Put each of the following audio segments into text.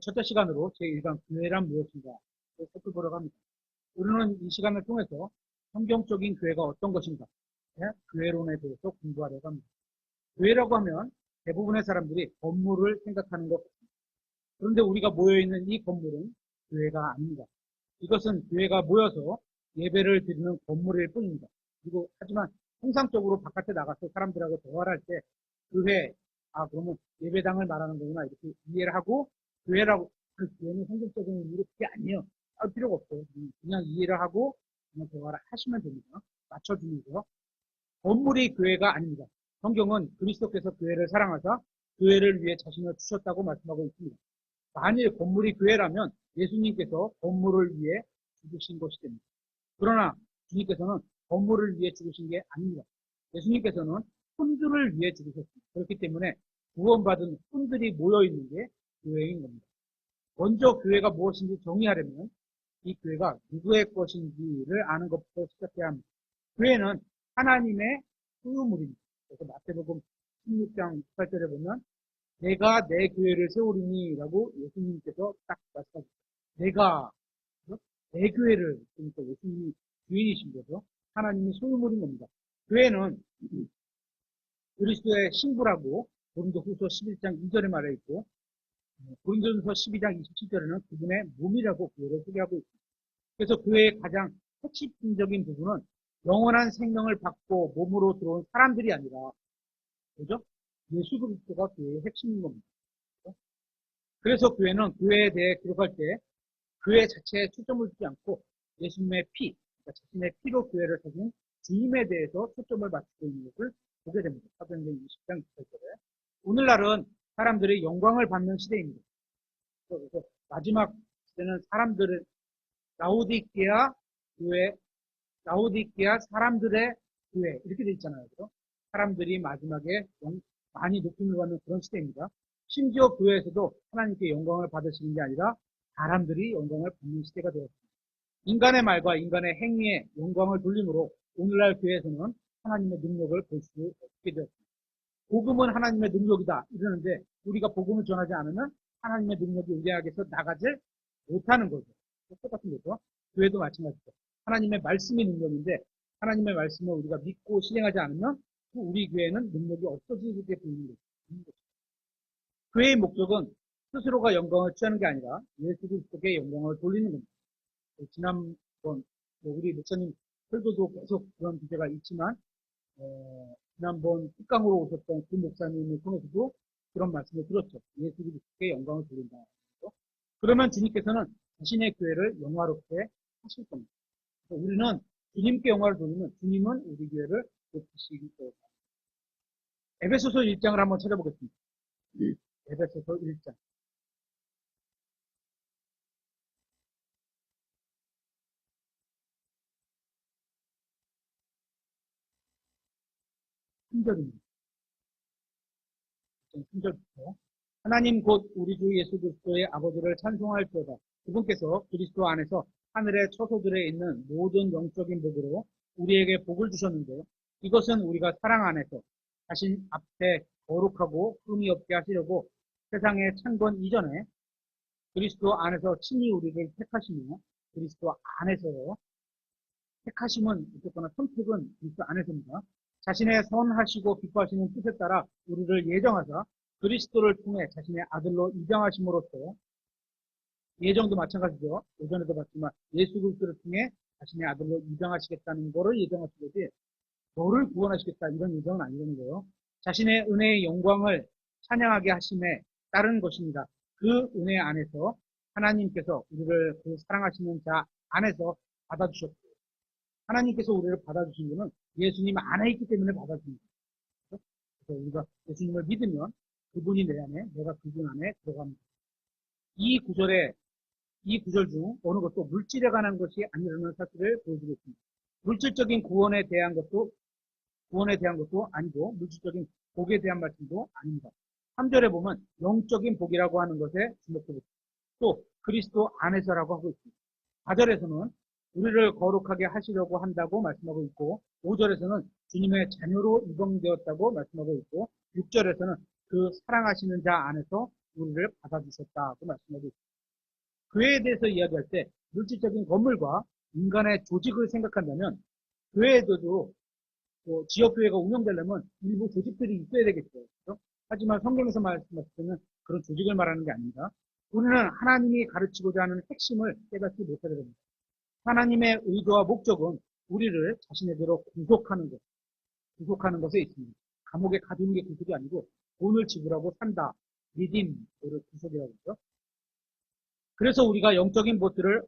첫째 시간으로 제1강 교회란 무엇인가 살펴보려고 합니다. 우리는 이 시간을 통해서 성경적인 교회가 어떤 것인가, 교회론에 대해서 공부하려고 합니다. 교회라고 하면 대부분의 사람들이 건물을 생각하는 것 같습니다. 그런데 우리가 모여있는 이 건물은 교회가 아닙니다. 이것은 교회가 모여서 예배를 드리는 건물일 뿐입니다. 그리고 하지만 통상적으로 바깥에 나가서 사람들하고 대화를 할 때 교회, 그러면 예배당을 말하는 거구나 이렇게 이해를 하고 교회라고, 교회는 성경적인 의미로 그게 아니에요. 할 필요가 없어요. 그냥 이해를 하고 그냥 대화를 하시면 됩니다. 맞춰주면서. 건물이 교회가 아닙니다. 성경은 그리스도께서 교회를 사랑하사 교회를 위해 자신을 주셨다고 말씀하고 있습니다. 만일 건물이 교회라면 예수님께서 건물을 위해 죽으신 것이 됩니다. 그러나 주님께서는 건물을 위해 죽으신 게 아닙니다. 예수님께서는 혼들을 위해 죽으셨습니다. 그렇기 때문에 구원받은 혼들이 모여있는 게 교회인 겁니다. 먼저 교회가 무엇인지 정의하려면 이 교회가 누구의 것인지를 아는 것부터 시작해야 합니다. 교회는 하나님의 소유물입니다. 그래서 마태복음 16장 18절에 보면 내가 내 교회를 세우리니 라고 예수님께서 딱 말씀하셨어요. 내가 내 교회를, 그러니까 예수님이 주인이신 거죠. 하나님이 소유물인 겁니다. 교회는 그리스도의 신부라고 고린도후서 11장 2절에 말해 있고 고린도전서 12장 27절에는 그분의 몸이라고 교회를 소개하고 있습니다. 그래서 교회의 가장 핵심적인 부분은 영원한 생명을 받고 몸으로 들어온 사람들이 아니라, 그죠? 예수 그리스도가 교회의 핵심인 겁니다. 그래서 교회는 교회에 대해 기록할 때 교회 자체에 초점을 두지 않고 예수님의 피, 그러니까 자신의 피로 교회를 사신 주님에 대해서 초점을 맞추고 있는 것을 보게 됩니다. 사도행전 20장 28절에. 오늘날은 사람들이 영광을 받는 시대입니다. 그래서 마지막 시대는 사람들을 라오디게아 교회, 라오디게아 사람들의 교회 이렇게 돼 있잖아요. 그죠? 사람들이 마지막에 많이 높임을 받는 그런 시대입니다. 심지어 교회에서도 하나님께 영광을 받으시는 게 아니라 사람들이 영광을 받는 시대가 되었습니다. 인간의 말과 인간의 행위에 영광을 돌림으로 오늘날 교회에서는 하나님의 능력을 볼 수 없게 되었습니다. 복음은 하나님의 능력이다 이러는데 우리가 복음을 전하지 않으면 하나님의 능력이 우리 에게서 나가지 못하는 거죠. 똑같은 거죠. 교회도 마찬가지죠. 하나님의 말씀이 능력인데 하나님의 말씀을 우리가 믿고 실행하지 않으면 우리 교회는 능력이 없어지게 되는 거죠. 교회의 목적은 스스로가 영광을 취하는 게 아니라 예수 그리스도께 영광을 돌리는 겁니다. 지난번 우리 목사님 설교도 계속 그런 주제가 있지만 지난번 특강으로 오셨던 그 목사님을 통해서도 그런 말씀을 들었죠. 예수 그리스도께 영광을 돌린다. 그러면 주님께서는 자신의 교회를 영화롭게 하실 겁니다. 우리는 주님께 영광을 돌리면 주님은 우리 교회를 높이시기 때문에. 에베소서 1장을 한번 찾아보겠습니다. 에베소서 1장. 3절입니다. 3절부터. 하나님 곧 우리 주 예수 그리스도의 아버지를 찬송할지어다. 그분께서 그리스도 안에서 하늘의 처소들에 있는 모든 영적인 복으로 우리에게 복을 주셨는데 이것은 우리가 사랑 안에서 자신 앞에 거룩하고 흠이 없게 하시려고 세상의 창건 이전에 그리스도 안에서 친히 우리를 택하시며 그리스도 안에서요. 택하심은 어쨌거나 선택은 그리스도 안에서입니다. 자신의 선하시고 기뻐하시는 뜻에 따라 우리를 예정하사 그리스도를 통해 자신의 아들로 입양하심으로써 예정도 마찬가지죠. 예전에도 봤지만 예수 그리스도를 통해 자신의 아들로 입양하시겠다는 거를 예정하시듯이 너를 구원하시겠다 이런 예정은 아니라는 거예요. 자신의 은혜의 영광을 찬양하게 하심에 따른 것입니다. 그 은혜 안에서 하나님께서 우리를 그 사랑하시는 자 안에서 받아주셨고 하나님께서 우리를 받아주신 것은 예수님 안에 있기 때문에 받아줍니다. 그래서 우리가 예수님을 믿으면 그분이 내 안에, 내가 그분 안에 들어갑니다. 이 구절 중 어느 것도 물질에 관한 것이 아니라는 사실을 보여주겠습니다. 물질적인 구원에 대한 것도 아니고 물질적인 복에 대한 말씀도 아닙니다. 3절에 보면 영적인 복이라고 하는 것에 주목해보십시오. 또 그리스도 안에서라고 하고 있습니다. 4절에서는 우리를 거룩하게 하시려고 한다고 말씀하고 있고 5절에서는 주님의 자녀로 입원되었다고 말씀하고 있고 6절에서는 그 사랑하시는 자 안에서 우리를 받아주셨다고 말씀하고 있습니다. 교회에 대해서 이야기할 때 물질적인 건물과 인간의 조직을 생각한다면 교회에도 지역교회가 운영되려면 일부 조직들이 있어야 되겠죠. 그렇죠? 하지만 성경에서 말씀하실 때는 그런 조직을 말하는 게 아닙니다. 우리는 하나님이 가르치고자 하는 핵심을 깨닫지 못하게 됩니다. 하나님의 의도와 목적은 우리를 자신에게로 구속하는 것에 있습니다. 감옥에 가두는 게 구속이 아니고 돈을 지불하고 산다. 리딤, 를 구속이라고 하죠. 그래서 우리가 영적인 복들을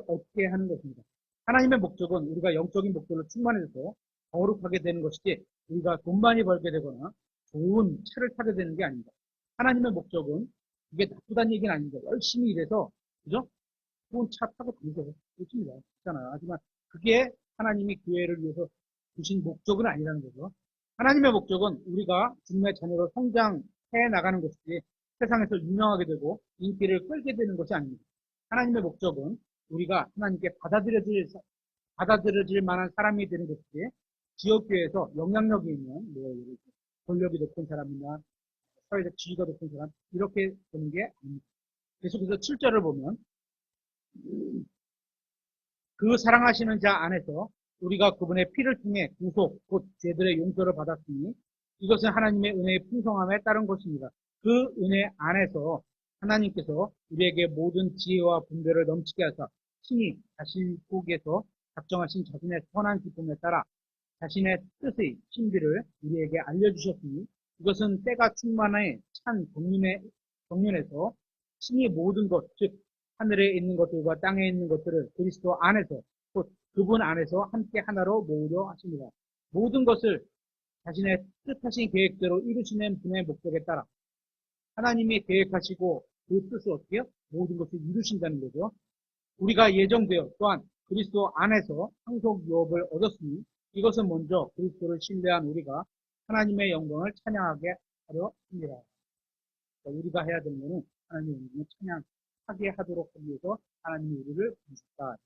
얻게 하는 것입니다. 하나님의 목적은 우리가 영적인 복들로 충만해서 거룩하게 되는 것이지 우리가 돈 많이 벌게 되거나 좋은 차를 타게 되는 게 아닙니다. 하나님의 목적은 이게 나쁘다는 얘기는 아닙니다. 열심히 일해서 그죠? 좋은 차 타고 다니세요. 좋습니다. 그렇잖아요. 하지만 그게 하나님이 교회를 위해서 주신 목적은 아니라는 거죠. 하나님의 목적은 우리가 주님의 자녀로 성장해 나가는 것이지 세상에서 유명하게 되고 인기를 끌게 되는 것이 아닙니다. 하나님의 목적은 우리가 하나님께 받아들여질 만한 사람이 되는 것이지 지역교회에서 영향력이 있는 권력이 높은 사람이나 사회적 지위가 높은 사람 이렇게 되는 게 아닙니다. 계속해서 7절을 보면 그 사랑하시는 자 안에서 우리가 그분의 피를 통해 구속 곧 죄들의 용서를 받았으니 이것은 하나님의 은혜의 풍성함에 따른 것입니다. 그 은혜 안에서 하나님께서 우리에게 모든 지혜와 분별을 넘치게 하사 신이 자신 속에서 작정하신 자신의 선한 기쁨에 따라 자신의 뜻의 신비를 우리에게 알려주셨으니 이것은 때가 충만해 찬 경륜에서 신이 모든 것, 즉 하늘에 있는 것들과 땅에 있는 것들을 그리스도 안에서 곧 그분 안에서 함께 하나로 모으려 하십니다. 모든 것을 자신의 뜻하신 계획대로 이루시는 분의 목적에 따라 하나님이 계획하시고 그 뜻을 어떻게 해요? 모든 것을 이루신다는 거죠. 우리가 예정되어 또한 그리스도 안에서 상속 유업을 얻었으니 이것은 먼저 그리스도를 신뢰한 우리가 하나님의 영광을 찬양하게 하려 합니다. 우리가 해야 되는 것은 하나님의 영광을 찬양하게 하도록 하기 위해서 하나님이 우리를 부르셨다.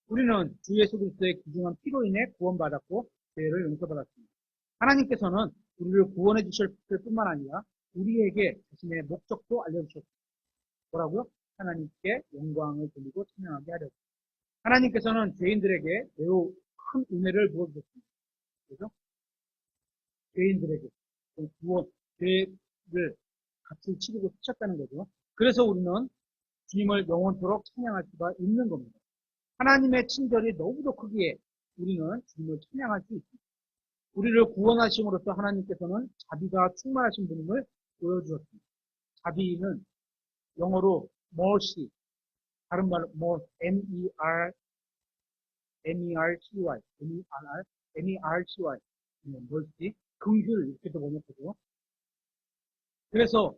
우리는 주 예수 그리스도의 귀중한 피로 인해 구원받았고 죄를 용서받았습니다. 하나님께서는 우리를 구원해 주실 뿐만 아니라 우리에게 자신의 목적도 알려주셨습니다. 뭐라고요? 하나님께 영광을 돌리고 찬양하게 하려고. 하나님께서는 죄인들에게 매우 큰 은혜를 부어주셨습니다. 그래서 죄인들에게 구원, 죄를 값을 치르고 쓰셨다는 거죠. 그래서 우리는 주님을 영원토록 찬양할 수가 있는 겁니다. 하나님의 친절이 너무도 크기에 우리는 주님을 찬양할 수 있습니다. 우리를 구원하심으로써 하나님께서는 자비가 충만하신 분임을 보여주셨습니다. 자비는 영어로 mercy, 다른 말로 mercy, mercy, 긍휼 이렇게도 번역하죠. 그래서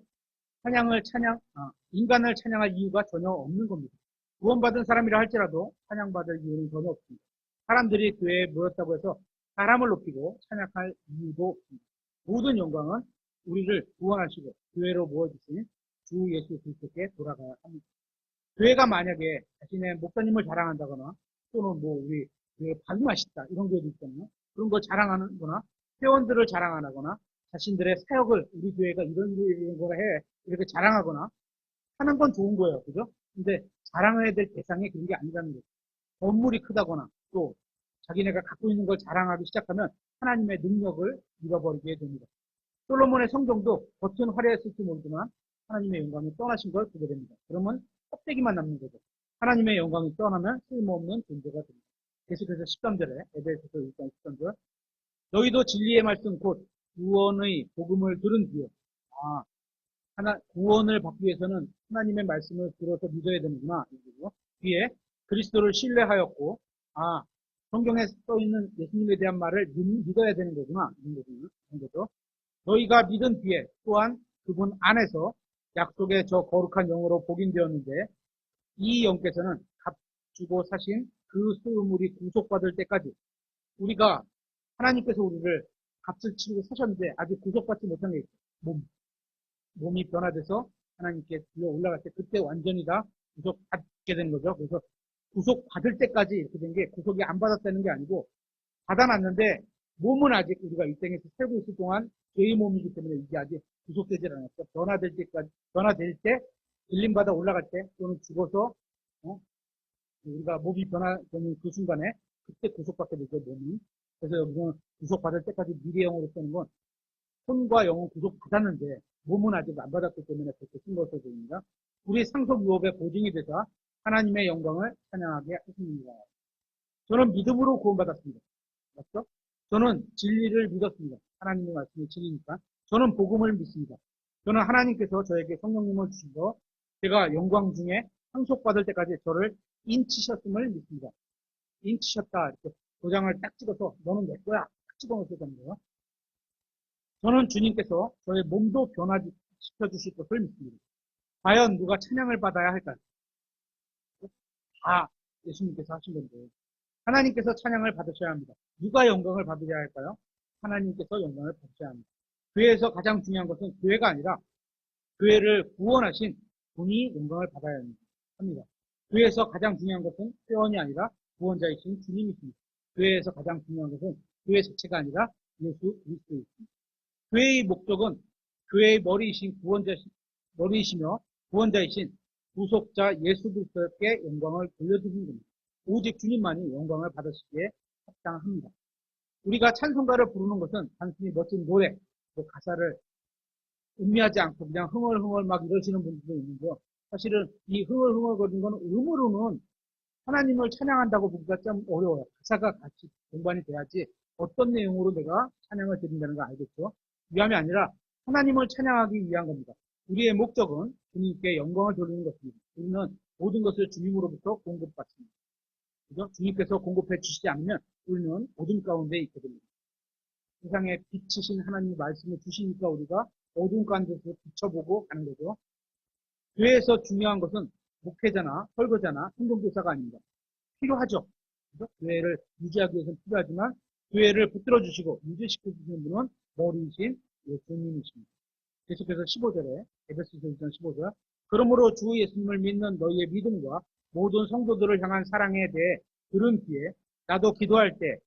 인간을 찬양할 이유가 전혀 없는 겁니다. 구원받은 사람이라 할지라도 찬양받을 이유는 전혀 없습니다. 사람들이 교회에 모였다고 해서 사람을 높이고 찬양할 이유도 없습니다. 모든 영광은 우리를 구원하시고 교회로 모아주신 주 예수 그리스도께 돌아가야 합니다. 교회가 만약에 자신의 목사님을 자랑한다거나 또는 우리 교회 밥이 맛있다 이런 교회도 있잖아요. 그런 걸 자랑하거나 회원들을 자랑하거나 자신들의 사역을 우리 교회가 이런 걸 해 이렇게 자랑하거나 하는 건 좋은 거예요. 그죠? 근데 자랑해야 될 대상이 그런 게 아니라는 거죠. 건물이 크다거나 또 자기네가 갖고 있는 걸 자랑하기 시작하면 하나님의 능력을 잃어버리게 됩니다. 솔로몬의 성경도 겉은 화려했을지 모르지만 하나님의 영광이 떠나신 걸 보게 됩니다. 그러면 껍데기만 남는 거죠. 하나님의 영광이 떠나면 쓸모없는 존재가 됩니다. 계속해서 13절에 에베소서 1장 13절 너희도 진리의 말씀 곧 구원의 복음을 들은 뒤에 구원을 받기 위해서는 하나님의 말씀을 들어서 믿어야 되는구나. 뒤에 그리스도를 신뢰하였고 성경에 써있는 예수님에 대한 말을 믿어야 되는 거구나. 이런 거죠. 너희가 믿은 뒤에 또한 그분 안에서 약속의 저 거룩한 영으로 복인되었는데 이 영께서는 값 주고 사신 그 소유물이 구속받을 때까지 우리가 하나님께서 우리를 값을 치르고 사셨는데 아직 구속받지 못한 게 있어요. 몸이 변화돼서 하나님께 들려 올라갈 때 그때 완전히 다 구속받게 되는 거죠. 그래서 구속받을 때까지 이렇게 된 게 구속이 안 받았다는 게 아니고 받아놨는데 몸은 아직 우리가 이 땅에서 살고 있을 동안 죄의 몸이기 때문에 이게 아직 구속되질 않았어. 변화될 때, 들림받아 올라갈 때, 또는 죽어서, 우리가 몸이 변화되는 그 순간에, 그때 구속받게 되죠, 몸이. 그래서 여기서는 구속받을 때까지 미래형으로 쓰는 건, 손과 영은 구속받았는데, 몸은 아직 안 받았기 때문에 그렇게 쓴 것으로 보입니다. 우리 상속 유업의 보증이 되사 하나님의 영광을 찬양하게 하십니다. 저는 믿음으로 구원받았습니다. 맞죠? 저는 진리를 믿었습니다. 하나님의 말씀이 진리니까. 저는 복음을 믿습니다. 저는 하나님께서 저에게 성령님을 주셔서 제가 영광 중에 상속받을 때까지 저를 인치셨음을 믿습니다. 인치셨다. 이렇게 도장을 딱 찍어서 너는 내 거야. 딱 찍어놓으셨다는 거예요. 저는 주님께서 저의 몸도 변화시켜 주실 것을 믿습니다. 과연 누가 찬양을 받아야 할까요? 다 예수님께서 하신 건데 하나님께서 찬양을 받으셔야 합니다. 누가 영광을 받으셔야 할까요? 하나님께서 영광을 받으셔야 합니다. 교회에서 가장 중요한 것은 교회가 아니라 교회를 구원하신 분이 영광을 받아야 합니다. 교회에서 가장 중요한 것은 회원이 아니라 구원자이신 주님이십니다. 교회에서 가장 중요한 것은 교회 자체가 아니라 예수 그리스도이십니다. 교회의 목적은 교회의 머리이시며 구원자이신 구속자 예수 그리스도께 영광을 돌려드리는 겁니다. 오직 주님만이 영광을 받으시기에 합당합니다. 우리가 찬송가를 부르는 것은 단순히 멋진 노래, 가사를 음미하지 않고 그냥 흥얼흥얼 막 이러시는 분들도 있는데요. 사실은 이 흥얼흥얼거리는 것은 음으로는 하나님을 찬양한다고 보기가 좀 어려워요. 가사가 같이 공반이 돼야지 어떤 내용으로 내가 찬양을 드린다는 거 알겠죠? 위함이 아니라 하나님을 찬양하기 위한 겁니다. 우리의 목적은 주님께 영광을 돌리는 것입니다. 우리는 모든 것을 주님으로부터 공급받습니다. 그죠? 주님께서 공급해 주시지 않으면 우리는 어둠 가운데 있게 됩니다. 세상에 빛이신 하나님의 말씀을 주시니까 우리가 어둠 가운데서 비춰보고 가는 거죠. 교회에서 중요한 것은 목회자나 설교자나 행동교사가 아닙니다. 필요하죠. 그래서 교회를 유지하기 위해서는 필요하지만 교회를 붙들어 주시고 유지시켜 주시는 분은 머리이신 예수님이십니다. 계속해서 15절에 에베소서 1장 15절 그러므로 주 예수님을 믿는 너희의 믿음과 모든 성도들을 향한 사랑에 대해 들은 뒤에 나도 기도할 때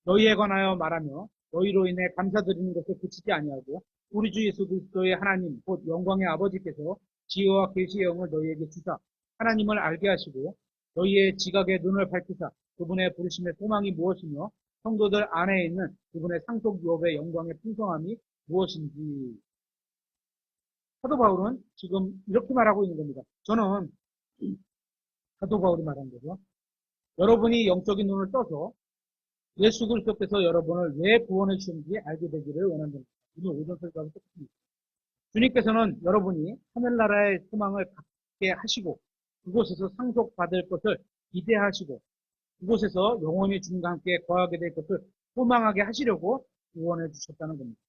너희에 관하여 말하며 너희로 인해 감사드리는 것을 그치지 아니하고 우리 주 예수 그리스도의 하나님 곧 영광의 아버지께서 지혜와 계시의 영을 너희에게 주사 하나님을 알게 하시고 너희의 지각의 눈을 밝히사 그분의 부르심의 소망이 무엇이며 성도들 안에 있는 그분의 상속 유업의 영광의 풍성함이 무엇인지. 사도 바울은 지금 이렇게 말하고 있는 겁니다. 저는 사도 바울이 말한 거죠. 여러분이 영적인 눈을 떠서 예수 그리스도께서 여러분을 왜 구원해 주셨는지 알게 되기를 원한답니다. 오늘 오전 설교하고 똑같습니다. 주님께서는 여러분이 하늘나라의 소망을 갖게 하시고 그곳에서 상속받을 것을 기대하시고 그곳에서 영원히 주님과 함께 거하게 될 것을 소망하게 하시려고 구원해 주셨다는 겁니다.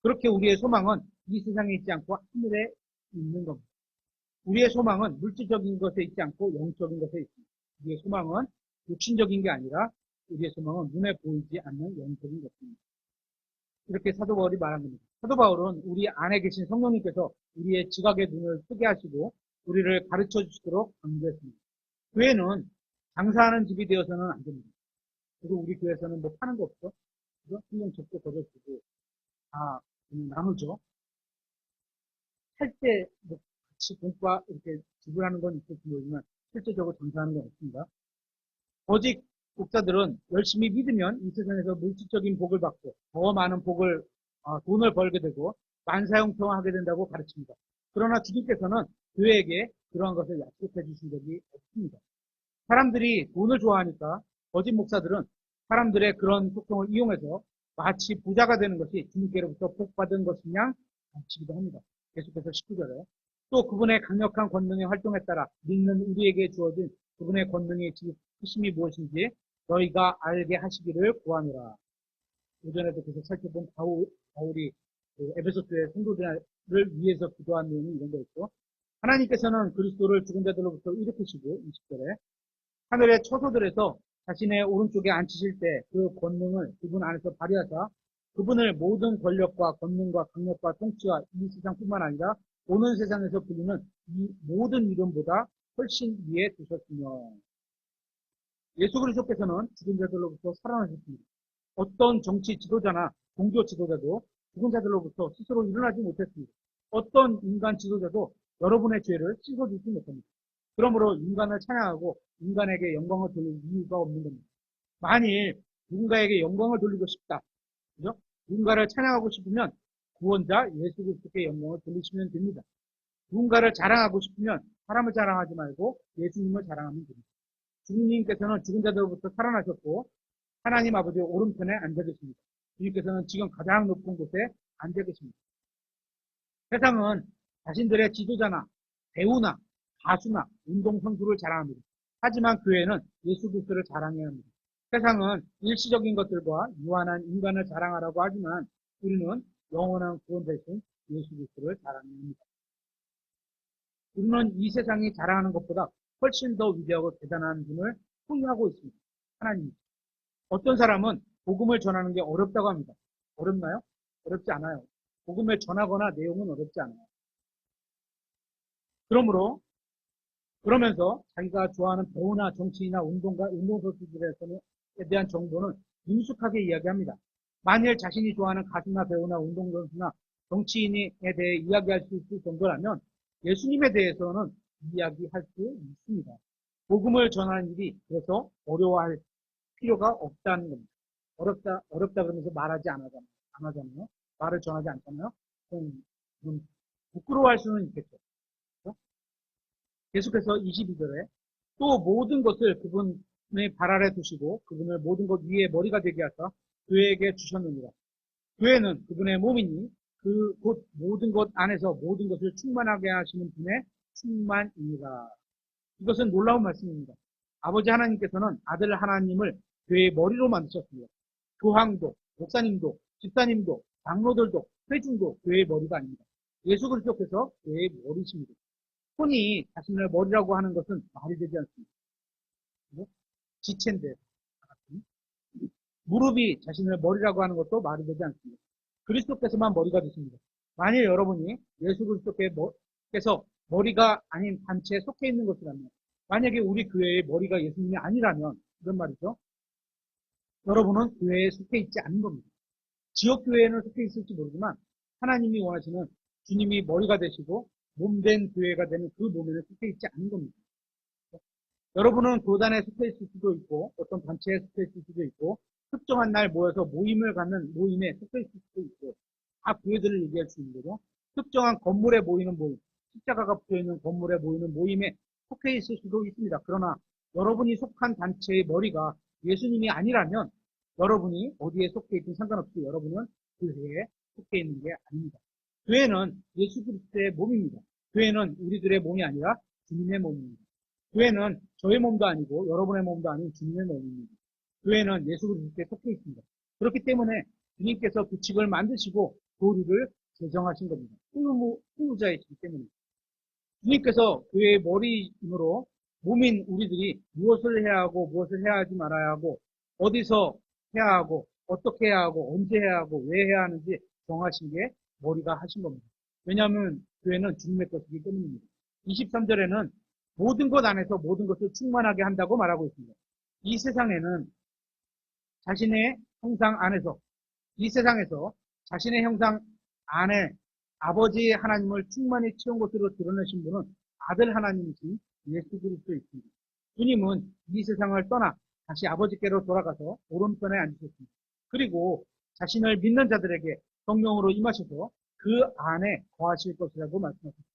그렇게 우리의 소망은 이 세상에 있지 않고 하늘에 있는 겁니다. 우리의 소망은 물질적인 것에 있지 않고 영적인 것에 있습니다. 우리의 소망은 육신적인 게 아니라 우리의 소망은 눈에 보이지 않는 영적인 것입니다. 이렇게 사도 바울이 말한 겁니다. 사도 바울은 우리 안에 계신 성령님께서 우리의 지각의 눈을 뜨게 하시고 우리를 가르쳐 주시도록 강조했습니다. 교회는 장사하는 집이 되어서는 안 됩니다. 그리고 우리 교회에서는 뭐 파는 거 없죠? 그죠? 성령 접고 거저주고 다 나누죠. 할 때 뭐 같이 공과 이렇게 지불하는 건 있을지 모르지만 실제적으로 장사하는 건 없습니다. 오직 목사들은 열심히 믿으면 이 세상에서 물질적인 복을 받고 더 많은 돈을 벌게 되고 만사형통하게 된다고 가르칩니다. 그러나 주님께서는 교회에게 그러한 것을 약속해 주신 적이 없습니다. 사람들이 돈을 좋아하니까 거짓 목사들은 사람들의 그런 속성을 이용해서 마치 부자가 되는 것이 주님께로부터 복받은 것이냐 가르치기도 합니다. 계속해서 19절에 또 그분의 강력한 권능의 활동에 따라 믿는 우리에게 주어진 그분의 권능의 힘이 무엇인지 너희가 알게 하시기를 구하노라. 오전에도 계속 살펴본 바울이 에베소 교회 성도들을 위해서 기도한 내용이 이런 거였죠. 하나님께서는 그리스도를 죽은 자들로부터 일으키시고 20절에 하늘의 처소들에서 자신의 오른쪽에 앉히실 때 그 권능을 그분 안에서 발휘하사 그분을 모든 권력과 권능과 강력과 통치와 이 세상뿐만 아니라 오는 세상에서 불리는 이 모든 이름보다 훨씬 위에 두셨으며 예수 그리스도께서는 죽은 자들로부터 살아나셨습니다. 어떤 정치 지도자나 종교 지도자도 죽은 자들로부터 스스로 일어나지 못했습니다. 어떤 인간 지도자도 여러분의 죄를 씻어주지 못합니다. 그러므로 인간을 찬양하고 인간에게 영광을 돌릴 이유가 없는 겁니다. 만일 누군가에게 영광을 돌리고 싶다, 그죠? 누군가를 찬양하고 싶으면 구원자 예수 그리스도께 영광을 돌리시면 됩니다. 누군가를 자랑하고 싶으면 사람을 자랑하지 말고 예수님을 자랑하면 됩니다. 주님께서는 죽은 자들로부터 살아나셨고 하나님 아버지의 오른편에 앉아 계십니다. 주님께서는 지금 가장 높은 곳에 앉아 계십니다. 세상은 자신들의 지도자나 배우나 가수나 운동선수를 자랑합니다. 하지만 교회는 예수 그리스도를 자랑해야 합니다. 세상은 일시적인 것들과 유한한 인간을 자랑하라고 하지만 우리는 영원한 구원되신 예수 그리스도를 자랑해야 합니다. 우리는 이 세상이 자랑하는 것보다 훨씬 더 위대하고 대단한 분을 소유하고 있습니다. 하나님. 어떤 사람은 복음을 전하는 게 어렵다고 합니다. 어렵나요? 어렵지 않아요. 복음을 전하거나 내용은 어렵지 않아요. 그러면서 자기가 좋아하는 배우나 정치인이나 운동선수들에 대한 정보는 능숙하게 이야기합니다. 만일 자신이 좋아하는 가수나 배우나 운동선수나 정치인에 대해 이야기할 수 있을 정도라면 예수님에 대해서는 이야기할 수 있습니다. 복음을 전하는 일이 그래서 어려워할 필요가 없다는 겁니다. 어렵다 그러면서 말하지 안 하잖아요. 말을 전하지 않잖아요. 부끄러워할 수는 있겠죠. 그렇죠? 계속해서 22절에 또 모든 것을 그분의 발 아래 두시고 그분을 모든 것 위에 머리가 되게 하사 교회에게 주셨느니라. 교회는 그분의 몸이니 그 곧 모든 것 안에서 모든 것을 충만하게 하시는 분의 충만이니라. 이것은 놀라운 말씀입니다. 아버지 하나님께서는 아들 하나님을 교회의 머리로 만드셨습니다. 교황도, 목사님도, 집사님도, 장로들도, 회중도 교회의 머리가 아닙니다. 예수 그리스도께서 교회의 머리십니다. 손이 자신을 머리라고 하는 것은 말이 되지 않습니다. 지체인데 무릎이 자신을 머리라고 하는 것도 말이 되지 않습니다. 그리스도께서만 머리가 되십니다. 만일 여러분이 예수 그리스도께서 머리가 아닌 단체에 속해 있는 것이라면, 만약에 우리 교회의 머리가 예수님이 아니라면, 이런 말이죠. 여러분은 교회에 속해 있지 않은 겁니다. 지역교회에는 속해 있을지 모르지만 하나님이 원하시는 주님이 머리가 되시고 몸된 교회가 되는 그 몸에는 속해 있지 않은 겁니다. 여러분은 교단에 속해 있을 수도 있고 어떤 단체에 속해 있을 수도 있고 특정한 날 모여서 모임을 갖는 모임에 속해 있을 수도 있고 다 교회들을 얘기할 수 있는 거죠. 특정한 건물에 모이는 모임, 십자가가 붙어있는 건물에 모이는 모임에 속해 있을 수도 있습니다. 그러나 여러분이 속한 단체의 머리가 예수님이 아니라면 여러분이 어디에 속해 있든 상관없이 여러분은 교회에 속해 있는 게 아닙니다. 교회는 예수 그리스도의 몸입니다. 교회는 우리들의 몸이 아니라 주님의 몸입니다. 교회는 저의 몸도 아니고 여러분의 몸도 아닌 주님의 몸입니다. 교회는 예수 그리스도에 속해 있습니다. 그렇기 때문에 주님께서 규칙을 만드시고 교리를 제정하신 겁니다. 후유자이시기 때문에. 주님께서 교회의 머리이므로 몸인 우리들이 무엇을 해야 하고 무엇을 해야 하지 말아야 하고 어디서 해야 하고 어떻게 해야 하고 언제 해야 하고 왜 해야 하는지 정하신 게 머리가 하신 겁니다. 왜냐하면 교회는 주님의 것이기 때문입니다. 23절에는 모든 것 안에서 모든 것을 충만하게 한다고 말하고 있습니다. 이 세상에는 자신의 형상 안에서 이 세상에서 자신의 형상 안에 아버지 하나님을 충만히 채운 것으로 드러내신 분은 아들 하나님이신 예수 그리스도이십니다. 주님은 이 세상을 떠나 다시 아버지께로 돌아가서 오른편에 앉으셨습니다. 그리고 자신을 믿는 자들에게 성령으로 임하셔서 그 안에 거하실 것이라고 말씀하셨습니다.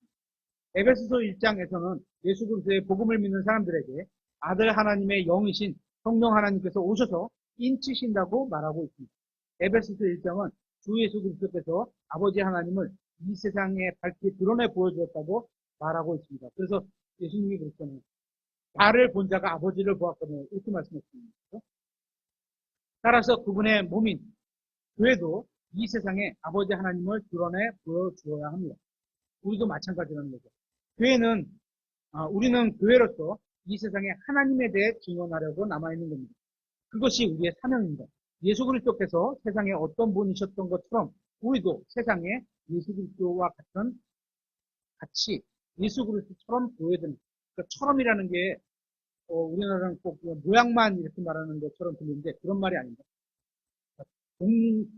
에베소서 1장에서는 예수 그리스도의 복음을 믿는 사람들에게 아들 하나님의 영이신 성령 하나님께서 오셔서 인치신다고 말하고 있습니다. 에베소서 1장은 주 예수 그리스도께서 아버지 하나님을 이 세상에 밝히 드러내 보여주었다고 말하고 있습니다. 그래서 예수님이 그랬잖아요. 나를 본 자가 아버지를 보았거든요. 이렇게 말씀했습니다. 따라서 그분의 몸인 교회도 이 세상에 아버지 하나님을 드러내 보여주어야 합니다. 우리도 마찬가지라는 거죠. 우리는 교회로서 이 세상에 하나님에 대해 증언하려고 남아있는 겁니다. 그것이 우리의 사명입니다. 예수 그리스도께서 세상에 어떤 분이셨던 것처럼 우리도 세상에 예수 그리스도와 같이 예수 그리스도처럼 보여야 됩니다. 그러니까 처럼이라는 게 우리나라는 꼭 모양만 이렇게 말하는 것처럼 들리는데 그런 말이 아닙니다.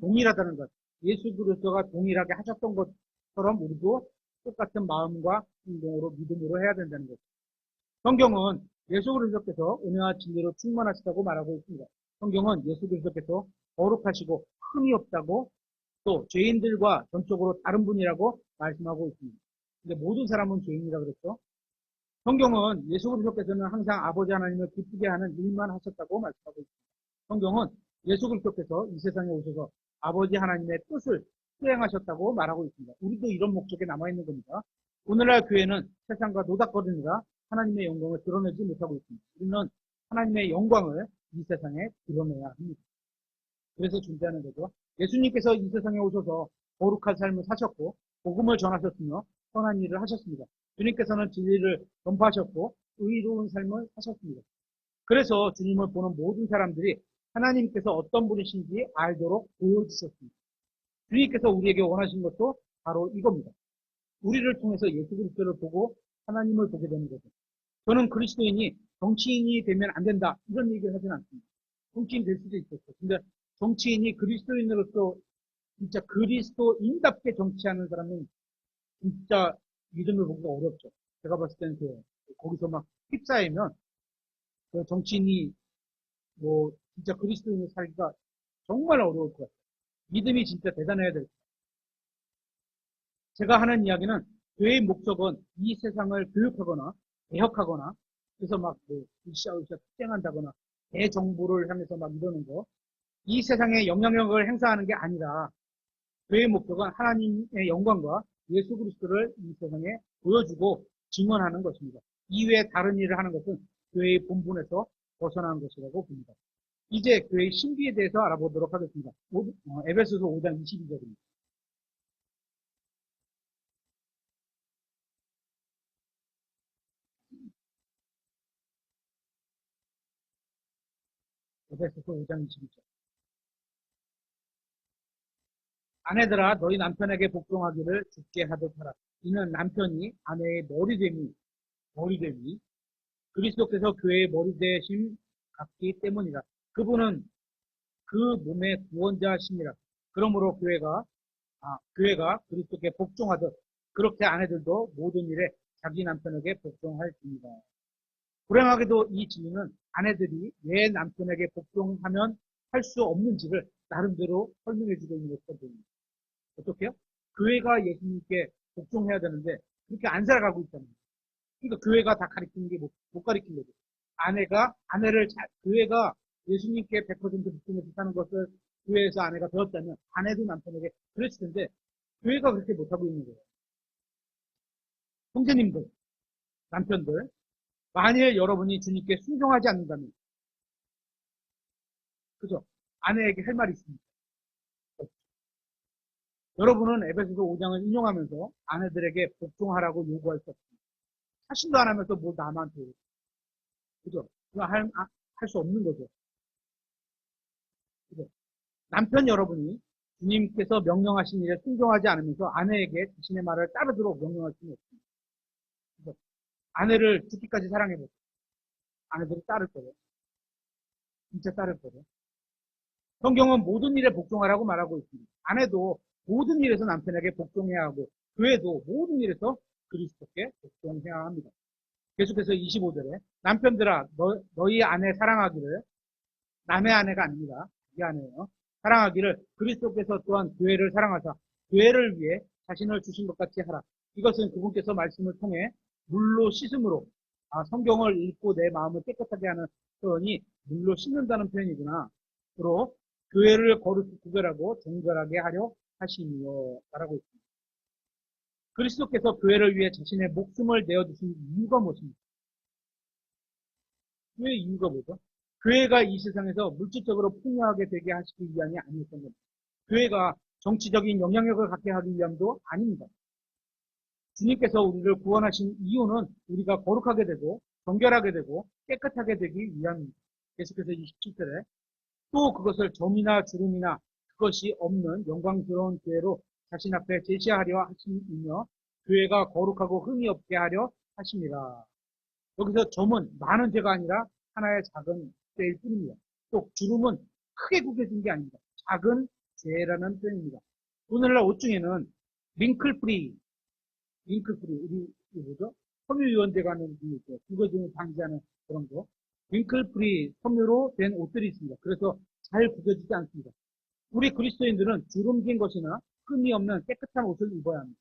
동일하다는 것. 예수 그리스도가 동일하게 하셨던 것처럼 우리도 똑같은 마음과 행동으로 믿음으로 해야 된다는 거죠. 성경은 예수 그리스도께서 은혜와 진리로 충만하시다고 말하고 있습니다. 성경은 예수 그리스도께서 거룩하시고 흠이 없다고 또 죄인들과 전적으로 다른 분이라고 말씀하고 있습니다. 근데 모든 사람은 죄인이라 그랬죠. 성경은 예수 그리스도께서는 항상 아버지 하나님을 기쁘게 하는 일만 하셨다고 말씀하고 있습니다. 성경은 예수 그리스도께서 이 세상에 오셔서 아버지 하나님의 뜻을 수행하셨다고 말하고 있습니다. 우리도 이런 목적에 남아있는 겁니다. 오늘날 교회는 세상과 노닥거리느라 하나님의 영광을 드러내지 못하고 있습니다. 우리는 하나님의 영광을 이 세상에 드러내야 합니다. 그래서 존재하는 거죠. 예수님께서 이 세상에 오셔서 거룩한 삶을 사셨고 복음을 전하셨으며 선한 일을 하셨습니다. 주님께서는 진리를 전파하셨고 의로운 삶을 사셨습니다. 그래서 주님을 보는 모든 사람들이 하나님께서 어떤 분이신지 알도록 보여주셨습니다. 주님께서 우리에게 원하신 것도 바로 이겁니다. 우리를 통해서 예수 그리스도를 보고 하나님을 보게 되는 거죠. 저는 그리스도인이 정치인이 되면 안 된다 이런 얘기를 하진 않습니다. 정치인 될 수도 있었어요. 근데 정치인이 그리스도인으로서 진짜 그리스도인답게 정치하는 사람은 진짜 믿음을 보기가 어렵죠. 제가 봤을 때는 거기서 막 휩싸이면 그 정치인이 뭐 진짜 그리스도인으로 살기가 정말 어려울 것 같아요. 믿음이 진짜 대단해야 될 거예요. 제가 하는 이야기는 교회의 목적은 이 세상을 교육하거나 개혁하거나 그래서 막뭐 으쌰으쌰 투쟁한다거나 대정부를 향해서 막 이러는 거 이 세상에 영향력을 행사하는 게 아니라 교회의 목적은 하나님의 영광과 예수 그리스도를 이 세상에 보여주고 증언하는 것입니다. 이외에 다른 일을 하는 것은 교회의 본분에서 벗어나는 것이라고 봅니다. 이제 교회의 신비에 대해서 알아보도록 하겠습니다. 에베소서 5장 22절입니다. 에베소서 5장 22절. 아내들아 너희 남편에게 복종하기를 주께 하듯 하라. 이는 남편이 아내의 머리됨이 그리스도께서 교회의 머리 되심 같기 때문이라. 그분은 그 몸의 구원자심이라. 그러므로 교회가 그리스도께 복종하듯 그렇게 아내들도 모든 일에 자기 남편에게 복종할지니라. 불행하게도 이 진리는 아내들이 왜 남편에게 복종하면 할 수 없는지를 나름대로 설명해주고 있는 것거든요. 어떻게요? 교회가 예수님께 복종해야 되는데 그렇게 안 살아가고 있다는 거예요. 그러니까 교회가 다 가르치는 게 못 가르친 거죠. 교회가 예수님께 100% 복종해서 사는 것을 교회에서 아내가 배웠다면 아내도 남편에게 그랬을 텐데 교회가 그렇게 못하고 있는 거예요. 형제님들, 남편들, 만일 여러분이 주님께 순종하지 않는다면, 그죠? 아내에게 할 말이 있습니다. 여러분은 에베소서 5장을 인용하면서 아내들에게 복종하라고 요구할 수 없습니다. 자신도 안 하면서 뭘 남한테, 그죠? 그거 할 수 없는 거죠. 그죠? 남편 여러분이 주님께서 명령하신 일에 순종하지 않으면서 아내에게 자신의 말을 따르도록 명령할 수는 없습니다. 그죠? 아내를 죽기까지 사랑해보세요. 아내들이 따를 거예요. 진짜 따를 거예요. 성경은 모든 일에 복종하라고 말하고 있습니다. 아내도 모든 일에서 남편에게 복종해야 하고 교회도 모든 일에서 그리스도께 복종해야 합니다. 계속해서 25절에 남편들아 너희 아내 사랑하기를 남의 아내가 아닙니다. 이 아내예요. 사랑하기를 그리스도께서 또한 교회를 사랑하사 교회를 위해 자신을 주신 것 같이 하라. 이것은 그분께서 말씀을 통해 물로 씻음으로 성경을 읽고 내 마음을 깨끗하게 하는 표현이 물로 씻는다는 표현이구나. 그로 교회를 거룩히 구별하고 정결하게 하려 하시니요. 라고 있습니다. 그리스도께서 교회를 위해 자신의 목숨을 내어주신 이유가 무엇입니까? 교회의 이유가 뭐죠? 교회가 이 세상에서 물질적으로 풍요하게 되게 하시기 위함이 아니었던 겁니다. 교회가 정치적인 영향력을 갖게 하기 위함도 아닙니다. 주님께서 우리를 구원하신 이유는 우리가 거룩하게 되고 정결하게 되고 깨끗하게 되기 위함입니다. 계속해서 27절에 또 그것을 점이나 주름이나 그것이 없는 영광스러운 교회로 자신 앞에 제시하려 하심이며 교회가 거룩하고 흠이 없게 하려 하심이라. 여기서 점은 많은 죄가 아니라 하나의 작은 죄일 뿐입니다. 또 주름은 크게 구겨진 게 아닙니다. 작은 죄라는 표현입니다. 오늘날 옷 중에는 링클프리, 우리, 뭐죠? 섬유유연제가 하는 게 있죠. 구겨짐을 방지하는 그런 거. 링클프리 섬유로 된 옷들이 있습니다. 그래서 잘 구겨지지 않습니다. 우리 그리스도인들은 주름 진 것이나 흠이 없는 깨끗한 옷을 입어야 합니다.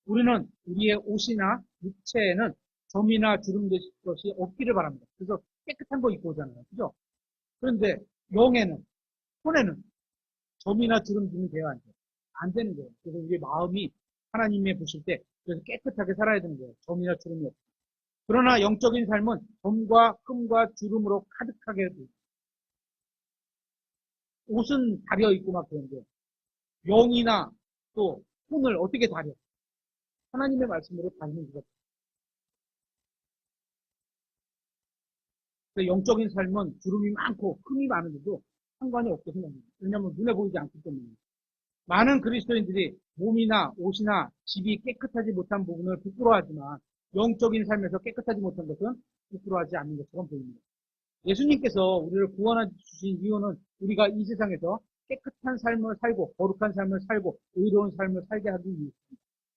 우리는 우리의 옷이나 육체에는 점이나 주름 된 것이 없기를 바랍니다. 그래서 깨끗한 거 입고 오잖아요. 그죠? 그런데 영에는, 손에는 점이나 주름짐이 되어야 안 돼요. 안 되는 거예요. 그래서 우리 마음이 하나님의 보실 때 그래서 깨끗하게 살아야 되는 거예요. 점이나 주름이 없고. 그러나 영적인 삶은 점과 흠과 주름으로 가득하게 돼요. 옷은 가려 입고 막 그런데 영이나 또 손을 어떻게 가려? 하나님의 말씀으로 가리는 거죠. 영적인 삶은 주름이 많고 흠이 많은데도 상관이 없게 생각합니다. 왜냐하면 눈에 보이지 않기 때문에. 많은 그리스도인들이 몸이나 옷이나 집이 깨끗하지 못한 부분을 부끄러워하지만 영적인 삶에서 깨끗하지 못한 것은 부끄러워하지 않는 것처럼 보입니다. 예수님께서 우리를 구원해 주신 이유는 우리가 이 세상에서 깨끗한 삶을 살고 거룩한 삶을 살고 의로운 삶을 살게 하기 위해서입니다.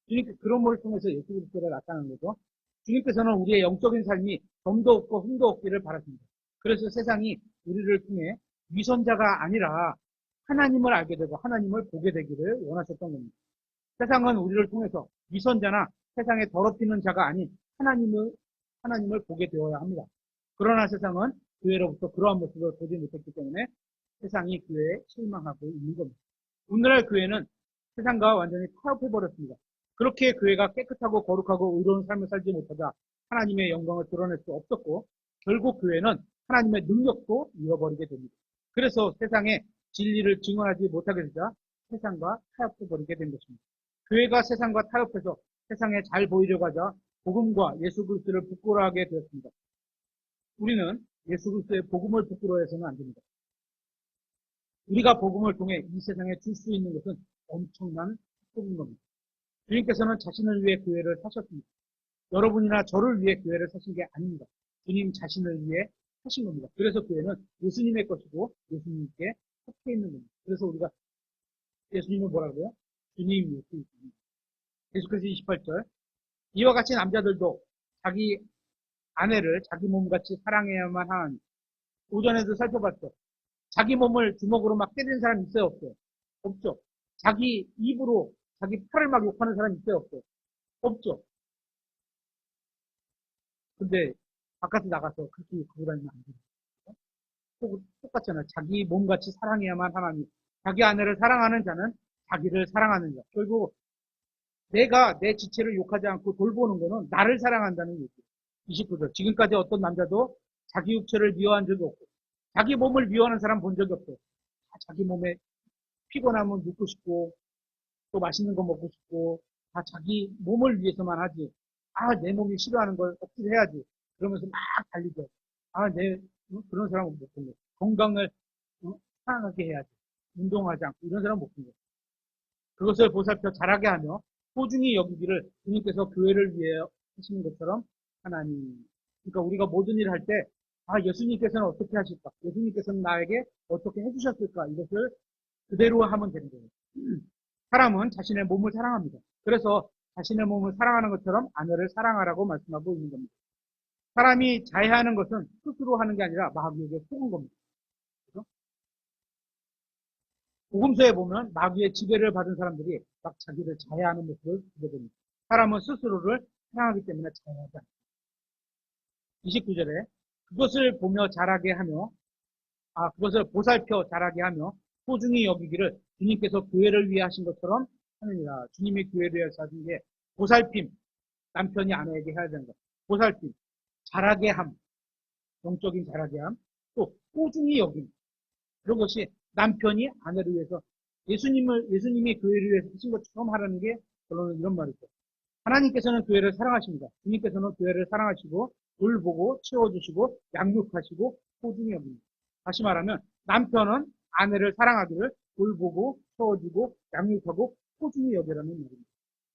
주님께서 그런 것을 통해서 예수 그리스도를 나타나는 거죠. 주님께서는 우리의 영적인 삶이 점도 없고 흠도 없기를 바라십니다. 그래서 세상이 우리를 통해 위선자가 아니라 하나님을 알게 되고 하나님을 보게 되기를 원하셨던 겁니다. 세상은 우리를 통해서 위선자나 세상에 더럽히는 자가 아닌 하나님을 보게 되어야 합니다. 그러나 세상은 교회로부터 그러한 모습을 보지 못했기 때문에 세상이 교회에 실망하고 있는 겁니다. 오늘날 교회는 세상과 완전히 타협해버렸습니다. 그렇게 교회가 깨끗하고 거룩하고 의로운 삶을 살지 못하자 하나님의 영광을 드러낼 수 없었고 결국 교회는 하나님의 능력도 잃어버리게 됩니다. 그래서 세상에 진리를 증언하지 못하게 되자 세상과 타협해버리게 된 것입니다. 교회가 세상과 타협해서 세상에 잘 보이려고 하자 복음과 예수 그리스도를 부끄러워하게 되었습니다. 우리는 예수 그리스도의 복음을 부끄러워해서는 안 됩니다. 우리가 복음을 통해 이 세상에 줄 수 있는 것은 엄청난 축복인 겁니다. 주님께서는 자신을 위해 교회를 사셨습니다. 여러분이나 저를 위해 교회를 사신 게 아닙니다. 주님 자신을 위해 하신 겁니다. 그래서 교회는 예수님의 것이고 예수님께 속해 있는 겁니다. 그래서 우리가 예수님은 뭐라고요? 주님 예수입니다. 예수께서 28절 이와 같이 남자들도 자기 아내를 자기 몸같이 사랑해야만 하니 오전에도 살펴봤죠. 자기 몸을 주먹으로 막 때리는 사람 있어요? 없어요? 없죠. 자기 입으로 자기 팔을 막 욕하는 사람 있어요? 없어요? 없죠. 근데 바깥에 나가서 그렇게 그러고 다니면 안 돼요. 똑같잖아요. 자기 몸같이 사랑해야만 하나니 자기 아내를 사랑하는 자는 자기를 사랑하는 자. 결국 내가 내 지체를 욕하지 않고 돌보는 거는 나를 사랑한다는 얘기예요. 29절. 지금까지 어떤 남자도 자기 육체를 미워한 적이 없고 자기 몸을 미워하는 사람 본 적이 없어요. 자기 몸에 피곤하면 눕고 싶고 또 맛있는 거 먹고 싶고 다 자기 몸을 위해서만 하지. 내 몸이 싫어하는 걸 억지로 해야지. 그러면서 막 달리죠. 그런 사람은 못 본 거예요. 건강을 사랑하게 해야지. 운동하지 않고 이런 사람은 못 본 거예요. 그것을 보살펴 자라게 하며 소중히 여기기를 주님께서 교회를 위해 하시는 것처럼 하나님. 그러니까 우리가 모든 일을 할 때, 예수님께서는 어떻게 하실까? 예수님께서는 나에게 어떻게 해주셨을까? 이것을 그대로 하면 되는 거예요. 사람은 자신의 몸을 사랑합니다. 그래서 자신의 몸을 사랑하는 것처럼 아내를 사랑하라고 말씀하고 있는 겁니다. 사람이 자해하는 것은 스스로 하는 게 아니라 마귀에게 속은 겁니다. 그렇죠? 복음서에 보면 마귀의 지배를 받은 사람들이 막 자기를 자해하는 모습을 보게 됩니다. 사람은 스스로를 사랑하기 때문에 자해하지 않습니다. 29절에 그것을 보며 자라게 하며 그것을 보살펴 자라게 하며 소중히 여기기를 주님께서 교회를 위해 하신 것처럼 하느니라. 주님이 교회를 위해 하신 게 보살핌, 남편이 아내에게 해야 되는 것. 보살핌, 자라게 함, 영적인 자라게 함, 또 소중히 여김. 그런 것이 남편이 아내를 위해서 예수님이 교회를 위해서 하신 것처럼 하라는 게 결론은 이런 말이죠. 하나님께서는 교회를 사랑하십니다. 주님께서는 교회를 사랑하시고 돌보고 채워주시고 양육하시고 소중히 여깁니다. 다시 말하면 남편은 아내를 사랑하기를 돌보고 채워주고 양육하고 소중히 여기라는 말입니다.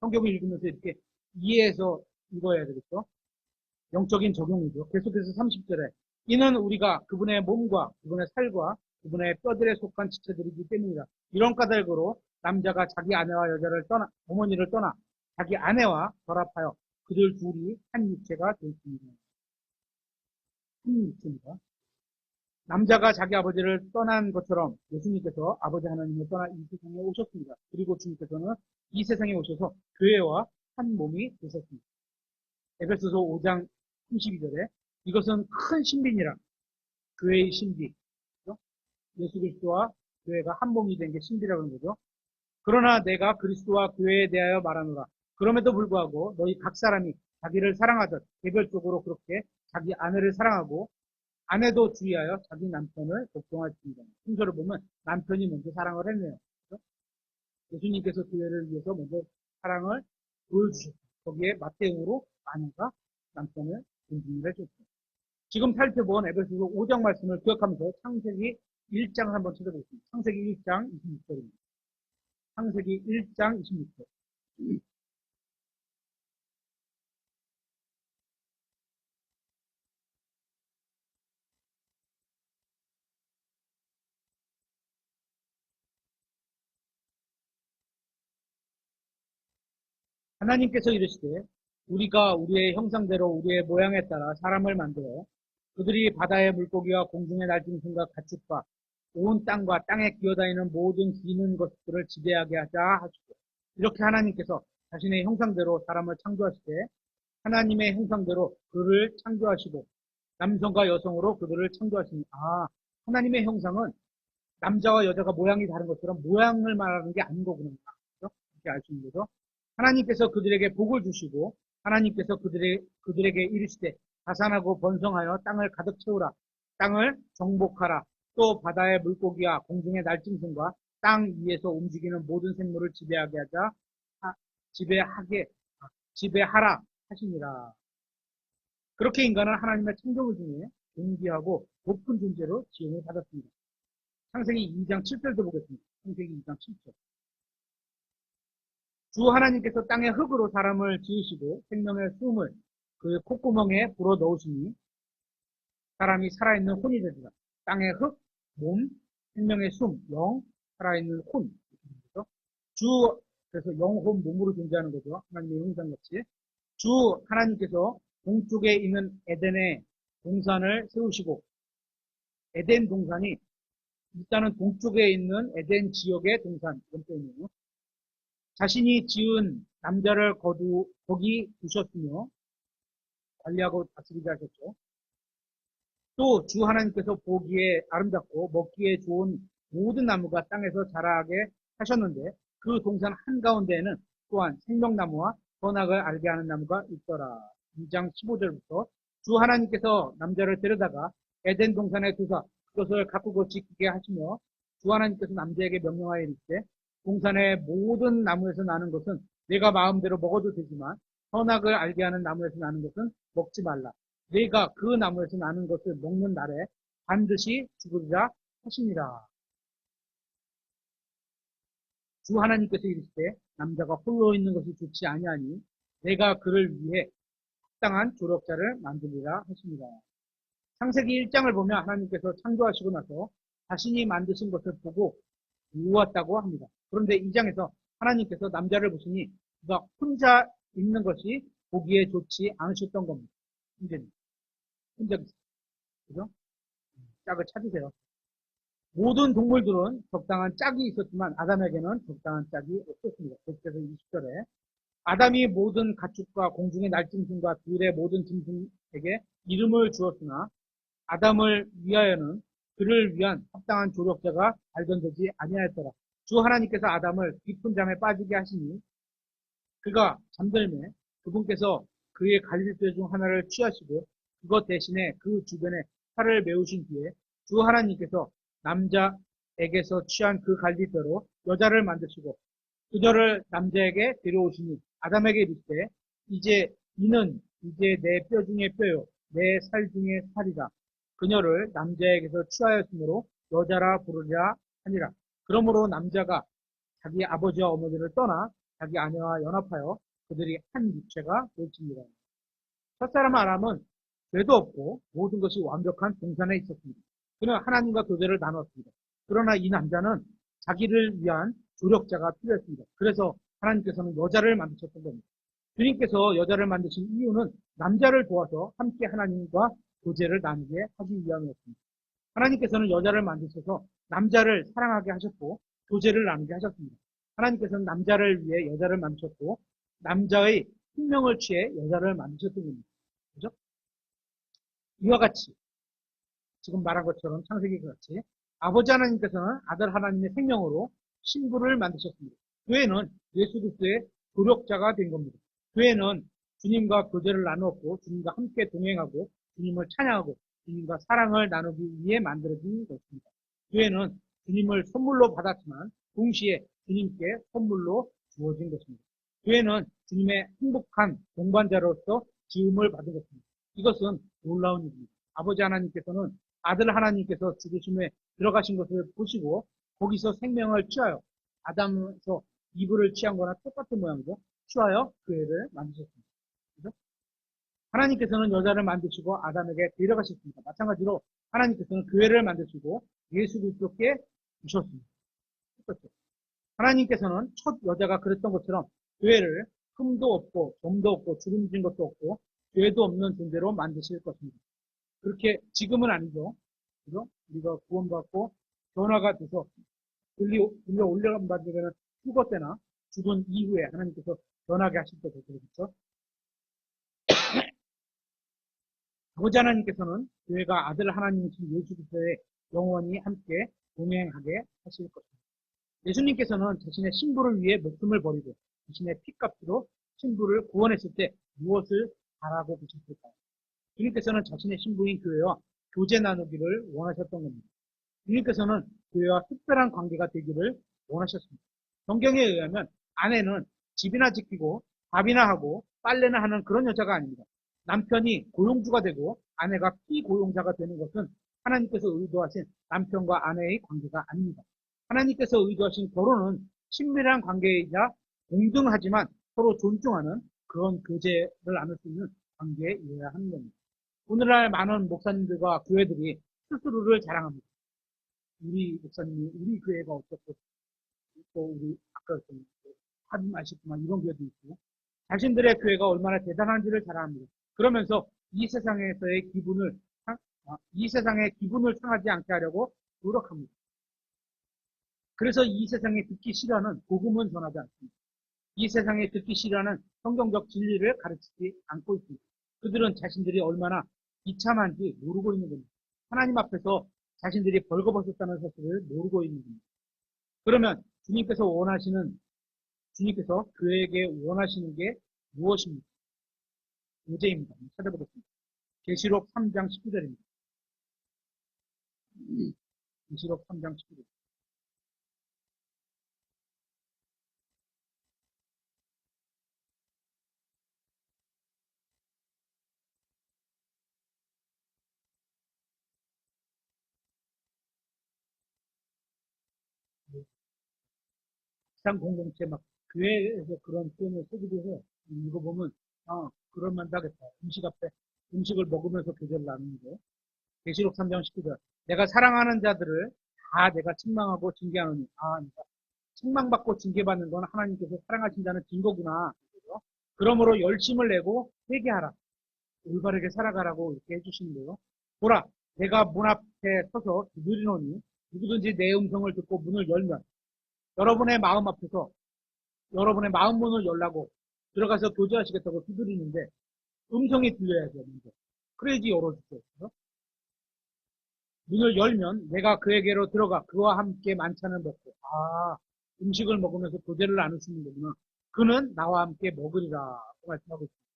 성경을 읽으면서 이렇게 이해해서 읽어야 되겠죠. 영적인 적용이죠. 계속해서 30절에 이는 우리가 그분의 몸과 그분의 살과 그분의 뼈들에 속한 지체들이기 때문이다. 이런 까닭으로 남자가 자기 아내와 여자를 떠나, 어머니를 떠나 자기 아내와 결합하여 그들 둘이 한 육체가 되었습니다. 한 육체입니다. 남자가 자기 아버지를 떠난 것처럼 예수님께서 아버지 하나님을 떠나 이 세상에 오셨습니다. 그리고 주님께서는 이 세상에 오셔서 교회와 한 몸이 되셨습니다. 에베소서 5장 32절에 이것은 큰 신비니라. 교회의 신비. 그렇죠? 예수 그리스도와 교회가 한 몸이 된 게 신비라고 하는 거죠. 그러나 내가 그리스도와 교회에 대하여 말하노라. 그럼에도 불구하고 너희 각 사람이 자기를 사랑하듯 개별적으로 그렇게 자기 아내를 사랑하고 아내도 주의하여 자기 남편을 복종하십니다. 순서를 보면 남편이 먼저 사랑을 했네요. 그렇죠? 예수님께서 교회를 위해서 먼저 사랑을 보여주셨어요. 거기에 맞대응으로 아내가 남편을 존중을 해줬어요. 지금 살펴본 에베소서 5장 말씀을 기억하면서 창세기 1장 한번 찾아보겠습니다. 창세기 1장 26절입니다. 창세기 1장 26절. 하나님께서 이르시되 우리가 우리의 형상대로 우리의 모양에 따라 사람을 만들어 그들이 바다의 물고기와 공중의 날짐승과 가축과 온 땅과 땅에 기어다니는 모든 기는 것들을 지배하게 하자 하시고 이렇게 하나님께서 자신의 형상대로 사람을 창조하시되 하나님의 형상대로 그를 창조하시고 남성과 여성으로 그들을 창조하시니 하나님의 형상은 남자와 여자가 모양이 다른 것처럼 모양을 말하는 게 아닌 거구나. 그렇죠? 이렇게 알 수 있는 거죠. 하나님께서 그들에게 복을 주시고 하나님께서 그들에게 이르시되 자산하고 번성하여 땅을 가득 채우라. 땅을 정복하라. 또 바다의 물고기와 공중의 날짐승과 땅 위에서 움직이는 모든 생물을 지배하게 하자. 지배하라 하시니라. 그렇게 인간은 하나님의 창조물 중에 존귀하고 높은 존재로 지음을 받았습니다. 창세기 2장 7절도 보겠습니다. 창세기 2장 7절. 주 하나님께서 땅의 흙으로 사람을 지으시고 생명의 숨을 그 콧구멍에 불어 넣으시니 사람이 살아있는 혼이 되리라. 땅의 흙, 몸, 생명의 숨, 영, 살아있는 혼. 그래서 영혼 몸으로 존재하는 거죠. 하나님의 형상같이. 주 하나님께서 동쪽에 있는 에덴의 동산을 세우시고 에덴 동산이 일단은 동쪽에 있는 에덴 지역의 동산 이런 뜻이네요. 자신이 지은 남자를 거기 두셨으며 관리하고 다스리게 하셨죠. 또 주 하나님께서 보기에 아름답고 먹기에 좋은 모든 나무가 땅에서 자라게 하셨는데 그 동산 한가운데에는 또한 생명나무와 선악을 알게 하는 나무가 있더라. 2장 15절부터 주 하나님께서 남자를 데려다가 에덴 동산에 두사 그것을 가꾸고 지키게 하시며 주 하나님께서 남자에게 명령하여 이르시되 동산의 모든 나무에서 나는 것은 내가 마음대로 먹어도 되지만 선악을 알게 하는 나무에서 나는 것은 먹지 말라. 내가 그 나무에서 나는 것을 먹는 날에 반드시 죽으리라 하시니라. 주 하나님께서 이르시되 남자가 홀로 있는 것이 좋지 아니하니 내가 그를 위해 합당한 조력자를 만들리라 하시니라. 창세기 1장을 보면 하나님께서 창조하시고 나서 자신이 만드신 것을 보고 누웠다고 합니다. 그런데 2장에서 하나님께서 남자를 보시니 그가 혼자 있는 것이 보기에 좋지 않으셨던 겁니다. 문제는 혼자 있어요. 그죠? 짝을 찾으세요. 모든 동물들은 적당한 짝이 있었지만 아담에게는 적당한 짝이 없었습니다. 그래서 20절에 아담이 모든 가축과 공중의 날짐승과 들의 모든 짐승에게 이름을 주었으나 아담을 위하여는 그를 위한 합당한 조력자가 발견되지 아니하였더라. 주 하나님께서 아담을 깊은 잠에 빠지게 하시니 그가 잠들매 그분께서 그의 갈릴뼈 중 하나를 취하시고 그것 대신에 그 주변에 살을 메우신 뒤에 주 하나님께서 남자에게서 취한 그 갈릴뼈로 여자를 만드시고 그녀를 남자에게 데려오시니 아담에게 이르시되 이는 이제 내 뼈 중에 뼈요 내 살 중에 살이라. 그녀를 남자에게서 취하였으므로 여자라 부르리라 하니라. 그러므로 남자가 자기 아버지와 어머니를 떠나 자기 아내와 연합하여 그들이 한 육체가 될지니라. 첫사람 아람은 죄도 없고 모든 것이 완벽한 동산에 있었습니다. 그는 하나님과 교제를 나눴습니다. 그러나 이 남자는 자기를 위한 조력자가 필요했습니다. 그래서 하나님께서는 여자를 만드셨던 겁니다. 주님께서 여자를 만드신 이유는 남자를 도와서 함께 하나님과 교제를 나누게 하기 위함이었습니다. 하나님께서는 여자를 만드셔서 남자를 사랑하게 하셨고 교제를 나누게 하셨습니다. 하나님께서는 남자를 위해 여자를 만드셨고 남자의 생명을 취해 여자를 만드셨던 겁니다. 그죠? 이와 같이 지금 말한 것처럼 창세기 같이 아버지 하나님께서는 아들 하나님의 생명으로 신부를 만드셨습니다. 교회는 예수 그리스도의 조력자가 된 겁니다. 교회는 주님과 교제를 나누었고 주님과 함께 동행하고 주님을 찬양하고 주님과 사랑을 나누기 위해 만들어진 것입니다. 교회는 주님을 선물로 받았지만 동시에 주님께 선물로 주어진 것입니다. 교회는 주님의 행복한 동반자로서 지음을 받은 것입니다. 이것은 놀라운 일입니다. 아버지 하나님께서는 아들 하나님께서 죽으심에 들어가신 것을 보시고 거기서 생명을 취하여 아담에서 이브를 취한 거나 똑같은 모양이죠. 취하여 교회를 만드셨습니다. 그죠? 하나님께서는 여자를 만드시고 아담에게 데려가셨습니다. 마찬가지로 하나님께서는 교회를 만드시고 예수 그리스도께 주셨습니다. 똑같죠? 하나님께서는 첫 여자가 그랬던 것처럼 교회를 흠도 없고 점도 없고 주름진 것도 없고 죄도 없는 존재로 만드실 것입니다. 그렇게 지금은 아니죠. 그죠? 우리가 구원받고 변화가 돼서 들려 올려받으면 휴거 때나 죽은 이후에 하나님께서 변하게 하실 때도 그렇죠. 아버지 하나님께서는 교회가 아들 하나님이신 예수 그리스도의 영원히 함께 동행하게 하실 것입니다. 예수님께서는 자신의 신부를 위해 목숨을 버리고 자신의 피값으로 신부를 구원했을 때 무엇을 바라고 계셨을까요? 주님께서는 자신의 신부인 교회와 교제 나누기를 원하셨던 겁니다. 주님께서는 교회와 특별한 관계가 되기를 원하셨습니다. 성경에 의하면 아내는 집이나 지키고 밥이나 하고 빨래나 하는 그런 여자가 아닙니다. 남편이 고용주가 되고 아내가 피고용자가 되는 것은 하나님께서 의도하신 남편과 아내의 관계가 아닙니다. 하나님께서 의도하신 결혼은 친밀한 관계이자 공정하지만 서로 존중하는 그런 교제를 나눌 수 있는 관계이어야 하는 겁니다. 오늘날 많은 목사님들과 교회들이 스스로를 자랑합니다. 우리 목사님이 우리 교회가 어떻고 또 우리 아까 하도 아시구만 이런 교회도 있고 자신들의 교회가 얼마나 대단한지를 자랑합니다. 그러면서 이 세상에서의 기분을 이 세상의 기분을 상하지 않게 하려고 노력합니다. 그래서 이 세상에 듣기 싫어하는 복음은 전하지 않습니다. 이 세상에 듣기 싫어하는 성경적 진리를 가르치지 않고 있습니다. 그들은 자신들이 얼마나 비참한지 모르고 있는 겁니다. 하나님 앞에서 자신들이 벌거벗었다는 사실을 모르고 있는 겁니다. 그러면 주님께서 교회에게 원하시는 게 무엇입니까? 교제입니다. 찾아보겠습니다. 계시록 3장 19절입니다. 계시록 3장 19절. 상 공동체 막 교회에서 그런 표현을 쓰기도 해요. 읽어보면 그럴만도 하겠다. 음식 앞에 음식을 먹으면서 교제를 나누는데 계시록 3장 19절 내가 사랑하는 자들을 다 내가 책망하고 징계하노니 내가 책망받고 징계받는 건 하나님께서 사랑하신다는 증거구나. 그러므로 열심을 내고 회개하라. 올바르게 살아가라고 이렇게 해주시는데요. 보라, 내가 문 앞에 서서 두드리노니 누구든지 내 음성을 듣고 문을 열면 여러분의 마음 앞에서 여러분의 마음 문을 열라고 들어가서 교제하시겠다고 두드리는데 음성이 들려야죠. 먼저. 그래야지 열어주죠. 문을 열면 내가 그에게로 들어가 그와 함께 만찬을 먹고 음식을 먹으면서 교제를 나누시는 거구나. 그는 나와 함께 먹으리라 말씀하고 있습니다.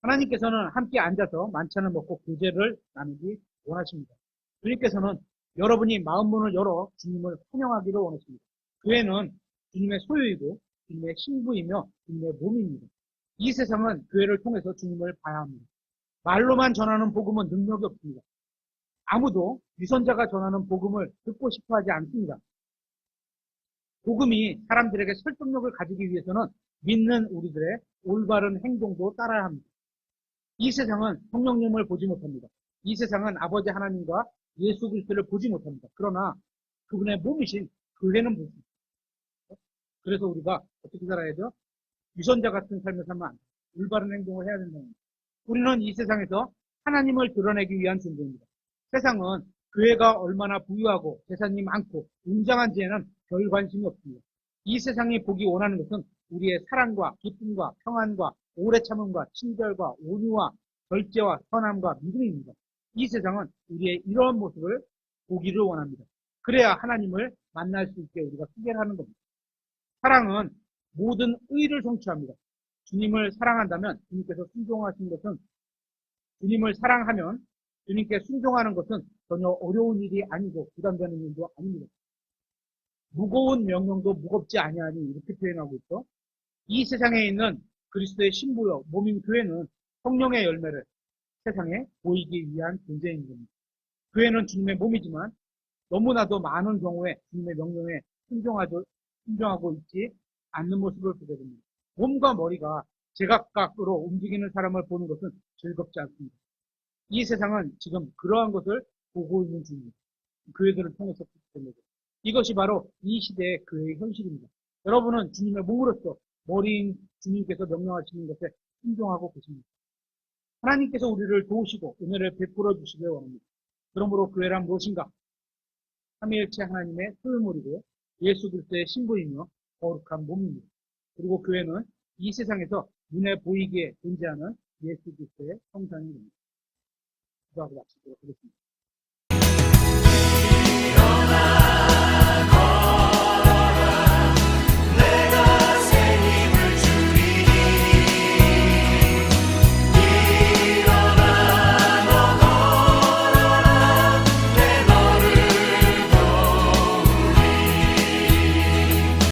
하나님께서는 함께 앉아서 만찬을 먹고 교제를 나누기 원하십니다. 주님께서는 여러분이 마음문을 열어 주님을 환영하기를 원하십니다. 교회는 주님의 소유이고 주님의 신부이며 주님의 몸입니다. 이 세상은 교회를 통해서 주님을 봐야 합니다. 말로만 전하는 복음은 능력이 없습니다. 아무도 위선자가 전하는 복음을 듣고 싶어 하지 않습니다. 복음이 사람들에게 설득력을 가지기 위해서는 믿는 우리들의 올바른 행동도 따라야 합니다. 이 세상은 성령님을 보지 못합니다. 이 세상은 아버지 하나님과 예수 그리스도를 보지 못합니다. 그러나 그분의 몸이신 교회는 볼 수 있습니다. 그래서 우리가 어떻게 살아야 돼요? 유선자 같은 삶을 살면 안 돼요. 올바른 행동을 해야 된다는 거예요. 우리는 이 세상에서 하나님을 드러내기 위한 존재입니다. 세상은 교회가 얼마나 부유하고 재산이 많고 웅장한지에는 별 관심이 없습니다. 이 세상이 보기 원하는 것은 우리의 사랑과 기쁨과 평안과 오래 참음과 친절과 온유와 절제와 선함과 믿음입니다. 이 세상은 우리의 이러한 모습을 보기를 원합니다. 그래야 하나님을 만날 수 있게 우리가 소개를 하는 겁니다. 사랑은 모든 의를 성취합니다. 주님을 사랑한다면 주님께서 순종하신 것은 주님을 사랑하면 주님께 순종하는 것은 전혀 어려운 일이 아니고 부담되는 일도 아닙니다. 무거운 명령도 무겁지 아니하니 이렇게 표현하고 있죠. 이 세상에 있는 그리스도의 신부여 몸인 교회는 성령의 열매를 세상에 보이기 위한 존재인 겁니다. 교회는 주님의 몸이지만 너무나도 많은 경우에 주님의 명령에 순종하고 있지 않는 모습을 보게 됩니다. 몸과 머리가 제각각으로 움직이는 사람을 보는 것은 즐겁지 않습니다. 이 세상은 지금 그러한 것을 보고 있는 중입니다. 교회들을 통해서 그렇기 때문에 이것이 바로 이 시대의 교회의 현실입니다. 여러분은 주님의 몸으로서 머리인 주님께서 명령하시는 것에 순종하고 계십니다. 하나님께서 우리를 도우시고 은혜를 베풀어 주시길 원합니다. 그러므로 교회란 무엇인가? 삼위일체 하나님의 소유물이고 예수 그리스도의 신부이며 거룩한 몸입니다. 그리고 교회는 이 세상에서 눈에 보이게 존재하는 예수 그리스도의 형상이 됩니다. 기도하고 마치도록 하겠습니다.